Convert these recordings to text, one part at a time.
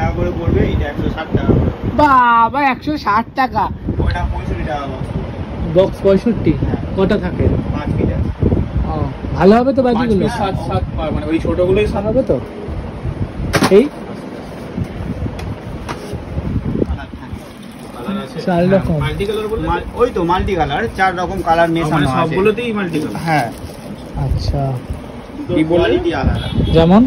টাকা করে পড়বে, এটা 160 টাকা করে। বাবা 160 টাকা। ওটা 65 টাকা বক্স 65। কটা থাকে? 5 মিটার। ও ভালো হবে তো বাজিগুলো? 7 মানে ওই ছোটগুলোই ভালো হবে তো? এই চার রকম মাল্টি কালার বলে, ওই তো মাল্টি কালার, 4 রকম কালার মেশানো আছে সবগুলোতেই মাল্টি কালার। হ্যাঁ আচ্ছা, কি কোয়ালিটি আলাদা। যেমন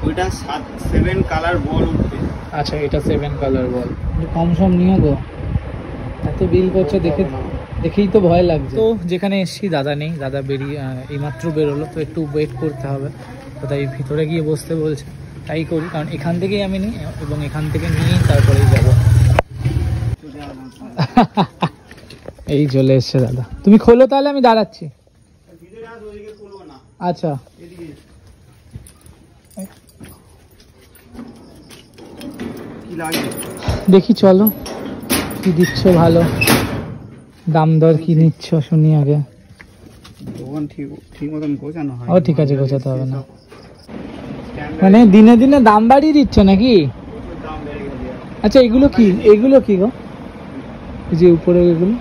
ওইটা 7 কালার বল উঠবে। আচ্ছা, এটা 7 কালার বল। কম সম নিও গো, এত বিল করছে দেখেই তো ভয় লাগছে। তো যেখানে এসছি দাদা নেই, দাদা বেরিয়ে এইমাত্র বেরোলো, তো একটু ওয়েট করতে হবে। তো তাই ভিতরে গিয়ে বসতে বলছে, তাই করি, কারণ এখান থেকেই আমি নিই এবং এখান থেকে নিয়েই তারপরেই যাবো। এই চলে এসছে দাদা, তুমি খোলো তাহলে, আমি দাঁড়াচ্ছি। আচ্ছা দেখি, চলো কি দিচ্ছ, ভালো দাম দর কি নিচ্ছ শুনি আগে। ঠিক মতন গোছানো হয়। ও ঠিক আছে, গোছাতে হবে না। মানে দিনে দিনে দাম বাড়িয়ে দিচ্ছ নাকি? আচ্ছা, এগুলো কি, এগুলো কি গো, এই যে উপরে এগুলো?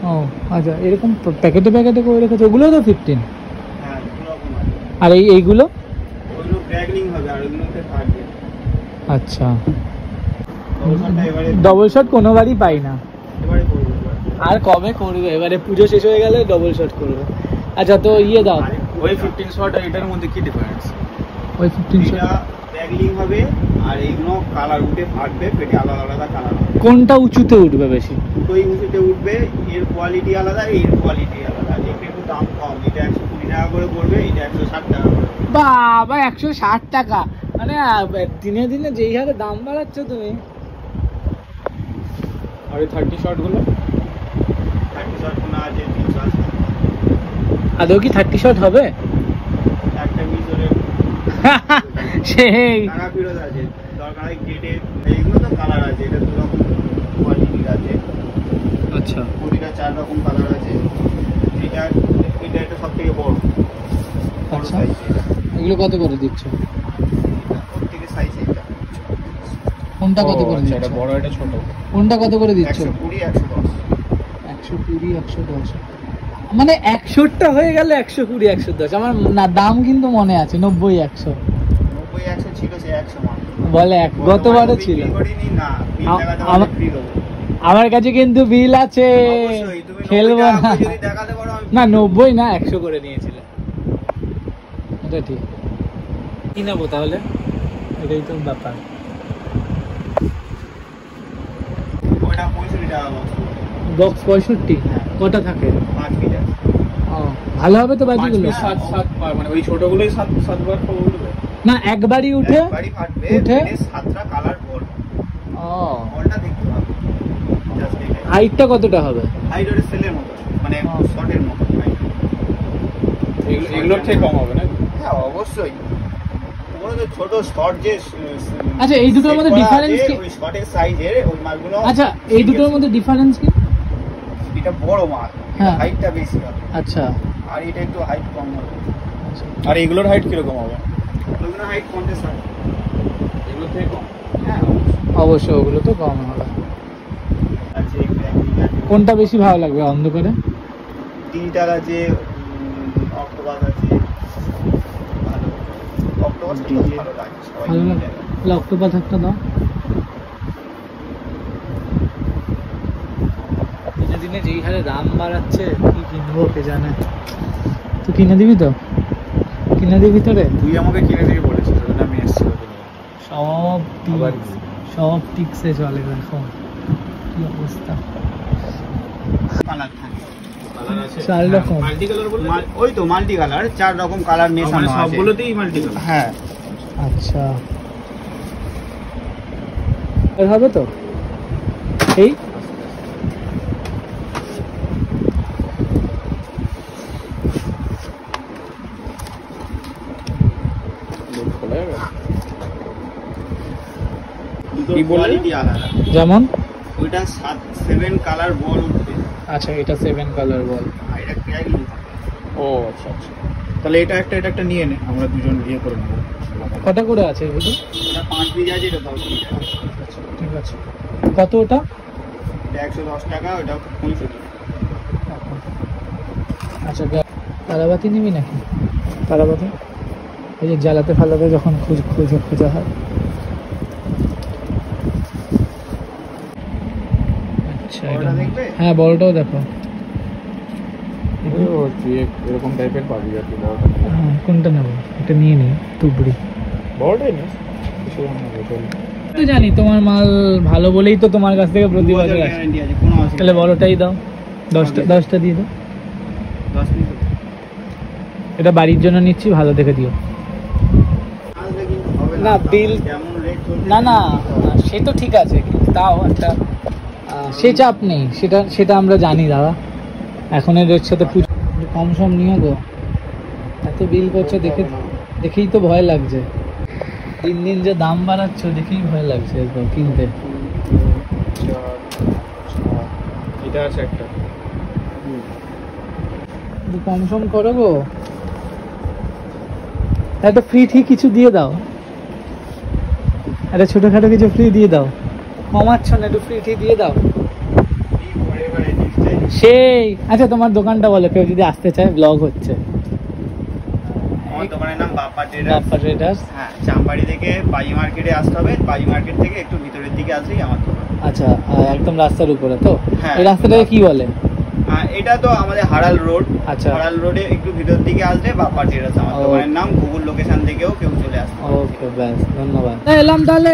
ও আচ্ছা, এরকম প্যাকেটে প্যাকেটে করে রেখেছে, ওগুলো তো 15। আর এইগুলো আচ্ছা, ডবল শট কোনো বারই পাই না। আর কবে করবে, এবারে পুজো শেষ হয়ে গেলে ডবল শট করবে। আচ্ছা, তো ইয়ে দাও, ওই 15 শট আর এটার মধ্যে কি ডিফারেন্স? ওই 15 শট ব্যাগলিং হবে আর এইগুলো কালার উঠে ফাটবে, পেটে আলাদা আলাদা কালার হবে। কোনটা উঁচুতে উঠবে বেশি? দুটোই উঁচুতে উঠবে, এর কোয়ালিটি আলাদা, এর কোয়ালিটি আলাদা। এটা একটু দাম কম, এটা 120 টাকা করে পড়বে, এটা 160 টাকা করে। বাবা 160 টাকা, মানে দিনে দিনে যেই হারে দাম বাড়াচ্ছ তুমি। আর এই 30 শট গুলো, 30 শট গুলো আছে 380। আদৌ কি 30 শট হবে? একটা মিজরে সেই টাকা ফেরত আছে, দরকার হয় কেটে। এইগুলো তো কালার আছে, এটা 2 রকম কোয়ালিটি আছে। আচ্ছা, প্রতিটা 4 রকম কালার আছে। এটা এটা সবথেকে বড়। আচ্ছা, এগুলো কত করে দিচ্ছ? প্রত্যেকটা সাইজ এটা। কোনটা কত করে দিচ্ছ? এটা বড়, এটা ছোট। কোনটা কত করে দিচ্ছ? 120 110। 120 110, মানে 100টা হয়ে গেল 120 110। আমার না দাম কিন্তু মনে আছে, 90 100 ছিল, সে 100 মান বলে গতবারও ছিল। আমার কাছে কিন্তু বিল আছে, খেলবো না। 90 না 100 করে নিয়েছিল, এটা ঠিক। কি নেবো তাহলে, এটাই তো ব্যাপার। বক্স 65, কটা থাকে? 5 মিটার। ও ভালো হবে তো বাজিগুলো? 7 মানে ওই ছোটগুলোই 7 বার উঠবে না, একবারই উঠে উঠে 7টা কালার বল। ও বলটা দেখতে হবে, জাস্ট এটা। হাইটটা কতটা হবে? হাইট ওর সেলের মতো, মানে শটের মতো। এগুলোর থেকে কম হবে না? হ্যাঁ অবশ্যই, ওগুলো তো ছোট শট যে। আচ্ছা, এই দুটোর মধ্যে ডিফারেন্স কি? ওই শটের সাইজের ওই মালগুলো। আচ্ছা, এই দুটোর মধ্যে ডিফারেন্স কি? এটা বড় মাল, হাইটটা বেশি হবে। আচ্ছা, আর এটা একটু হাইট কম হবে। আর এগুলোর হাইট কিরকম হবে? ওগুলোর হাইট 50 হবে, এগুলো থেকে কম। হ্যাঁ অবশ্যই, ওগুলো তো কম হবে। আচ্ছা, কোনটা বেশি ভালো লাগবে অন্ধকারে? তিনটার আছে, অক্টোপাস আছে। ভালো, অক্টোপাস ভালো লাগে, ভালো লাগে। অক্টোপাস একটা দাও। দিনে দিনে যেই হারে দাম বাড়াচ্ছে, কি কিনবো কে জানে। তুই কিনে দিবি তো? কিনে দিবি তোরে? তুই আমাকে কিনে দিবি বলেছিস, আমি এসেছি। সব টিক্সে চলে এখন, কি অবস্থা। কালার থাকে, কালার আছে 4 রকম। মাল্টি কালার বলে, ওই তো মাল্টি কালার, 4 রকম কালার মেশানো আছে সবগুলোতেই মাল্টি কালার। হ্যাঁ আচ্ছা, এর হবে তো? এই কোয়ালিটি আলাদা, যেমন ওইটা 7 কালার বল উঠবে। আচ্ছা, এটা 7 কালার বল। আর এটা ক্র্যাগলিং। ও আচ্ছা আচ্ছা, তাহলে এটা একটা নিয়ে নে, আমরা দুজন ইয়ে করে নেবো। কটা করে আছে এগুলো? এটা 5 পিস আছে, এটা 10 পিস আছে। ঠিক আছে, কত ওটা? এটা 110 টাকা, ওটা 65 টাকা। আচ্ছা, তারাবাতি নিবি নাকি? তারাবাতি এই যে জ্বালাতে ফালাতে যখন খোঁজা হয়। আচ্ছা, বড়টা দেখবে? হ্যাঁ বড়টাও দেখো। এরকম টাইপের পাবি আর কি, বড়টা। হ্যাঁ, কোনটা নেবো? এটা নিয়ে নিই, তুবড়ি। বড়টাই না, তো জানি তোমার মাল ভালো বলেই তো তোমার কাছ থেকে প্রতি বছর আসে। গ্যারান্টি আছে, কোনো অসুবিধা তাহলে বড়টাই দাও, 10টা দিয়ে দাও। 10 পিস এটা বাড়ির জন্য নিচ্ছি, ভালো দেখে দিও। আসলে কিন্তু হবে না, বিল যেমন রেট চলছে। না, সে তো ঠিক আছে, কিন্তু তাও একটা সে চাপ নেই, সেটা আমরা জানি দাদা। এখনের রেট সাথে কম সম নিও গো। এত বিল করছো দেখেই তো ভয় লাগছে। দিন দিন যে দাম বাড়াচ্ছ দেখেই ভয় লাগছে এরপর কিনতে। এটা আছে একটা, একটু কম সম করো গো। একটা ফ্রি ঠিক কিছু দিয়ে দাও, একটা ছোটখাটো কিছু ফ্রি দিয়ে দাও। কমাচ্ছ না, একটু ফ্রি ঠিক দিয়ে দাও। সেই আচ্ছা, তোমার দোকানটা বলো, কেউ যদি আসতে চায়, ব্লগ হচ্ছে। আমার দোকানের নাম বাপ্পা বাপ্পা ট্রেডার্স। হ্যাঁ, চামবাড়ি থেকে বাজি মার্কেটে আসতে হবে। বাজি মার্কেট থেকে একটু ভিতরের দিকে আসলেই আমার দোকান। আচ্ছা, একদম রাস্তার উপরে তো? হ্যাঁ। এই রাস্তাটাকে কি বলে? এটা তো আমাদের হারাল রোড। আচ্ছা। হারাল রোডে একটু ভিতর দিকে আসলে বাপ্পা ট্রেডার্স আমার ও। দোকানের নাম। গুগল লোকেশন থেকেও কেউ চলে আসবে। ওকে, ব্যাস, ধন্যবাদ। এলাম তাহলে।